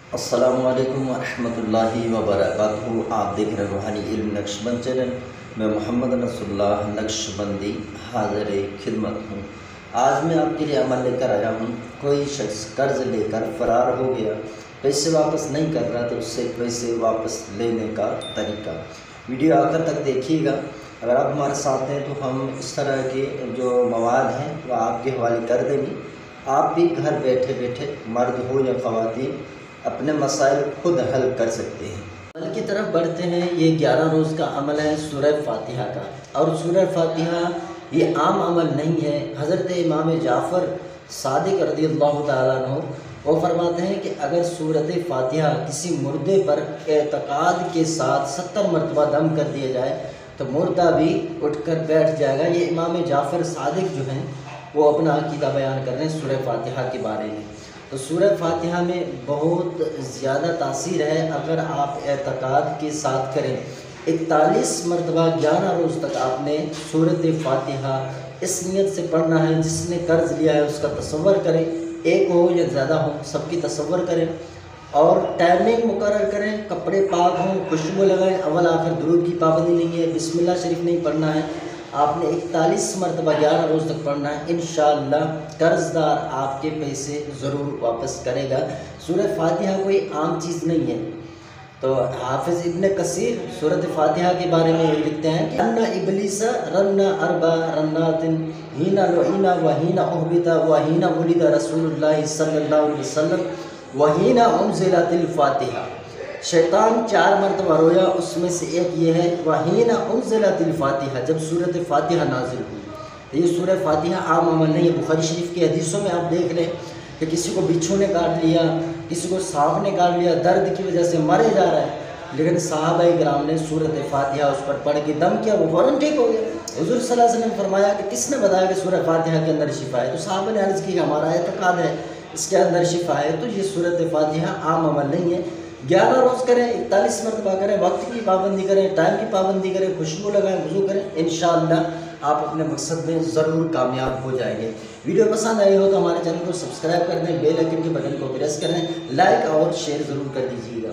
अस्सलामुअलैकुम वरहमतुल्लाहि वबरकातुहू। आप देख रहे हैं रूहानी इल्म नक्शबंद चैनल। मैं मोहम्मद नसरुल्लाह नक्शबंदी हाज़िर खिदमत हूँ। आज मैं आपके लिए अमल लेकर आया हूँ। कोई शख्स कर्ज़ लेकर फ़रार हो गया, पैसे वापस नहीं कर रहा, तो उससे पैसे वापस लेने का तरीका। वीडियो आखिर तक देखिएगा। अगर आप हमारे साथ हैं तो हम इस तरह के जो मवाद हैं वह आपके हवाले कर देंगे। आप भी घर बैठे बैठे, मर्द हो या ख़वातीन, अपने मसाइल खुद हल कर सकते हैं। अमल की तरफ बढ़ते हैं। ये 11 रोज़ का अमल है सूरह फातिहा का। और सूरह फातिहा ये आम अमल नहीं है। हज़रत इमाम जाफ़र सादिक रज़ियल्लाहु ताला अन्हु वो फरमाते हैं कि अगर सूरत फातिहा किसी मुर्दे पर एतक़ाद के साथ 70 मरतबा दम कर दिया जाए तो मुर्दा भी उठकर बैठ जाएगा। ये इमाम जाफ़र सादिक जो हैं वो अपना अक़ीदा बयान कर रहे हैं सूरह फातिहा के बारे में। तो सूरह फातिहा में बहुत ज़्यादा तासीर है अगर आप एतक़ाद के साथ करें। 41 मरतबा 11 रोज़ तक आपने सूरत फातिहा इस नियत से पढ़ना है। जिसने कर्ज़ लिया है उसका तसव्वुर करें, एक हो या ज़्यादा हो, सबकी तसव्वुर करें और टाइमिंग मुकर्रर करें। कपड़े पाक हों, खुशबू लगाएं, अव्वल आखिर दुरूद की पाबंदी नहीं है, बिस्मिल्लाह शरीफ नहीं पढ़ना है। आपने 41 मरतबा 11 रोज़ तक पढ़ना है। इंशाअल्लाह कर्ज़दार आपके पैसे ज़रूर वापस करेगा। सूरह फातिहा कोई आम चीज़ नहीं है। तो हाफिज़ इब्न कसीर सूरत फातिहा के बारे में ये लिखते हैं कि अन्ना इब्लीसा रन्ना अरबा रन्नातिन हीना लुईना व हीना उहबिता व हीना वुलिदा रसूलुल्लाह सल्लल्लाहु अलैहि वसल्लम व हीना उनज़िलतिल फातिहा। शैतान 4 मरतबा रोया, उसमें से एक ये है वहीना उनज़िलतिल फातिहा, जब सूरत फातिहा नाजिल हुई। तो ये सूरह फातिहा आम अमल नहीं है। बुखारी शरीफ की हदीसों में आप देख लें कि किसी को बिच्छू ने काट लिया, किसी को सांप ने काट लिया, दर्द की वजह से मरे जा रहा है, लेकिन सहाबाए किराम ने सूरत फातिहा उस पर पढ़ के दम किया, वो फ़ौरन ठीक हो गया। हुज़ूर सल्लल्लाहु अलैहि वसल्लम ने फरमाया कि किसने बताया कि सूरह फातिहा के अंदर शिफा है? तो सहाबा ने अर्ज़ की हमारा एतक़ाद है इसके अंदर शिफा है। तो ये सूरत फातिहा आम अमल नहीं है। 11 रोज़ करें, 41 मरतबा करें, वक्त की पाबंदी करें, टाइम की पाबंदी करें, खुशबू लगाएं, वज़ू करें। इंशाअल्लाह आप अपने मकसद में ज़रूर कामयाब हो जाएंगे। वीडियो पसंद आई हो तो हमारे चैनल को सब्सक्राइब कर दें, बेल आइकन के बटन को प्रेस करें, लाइक और शेयर ज़रूर कर दीजिएगा।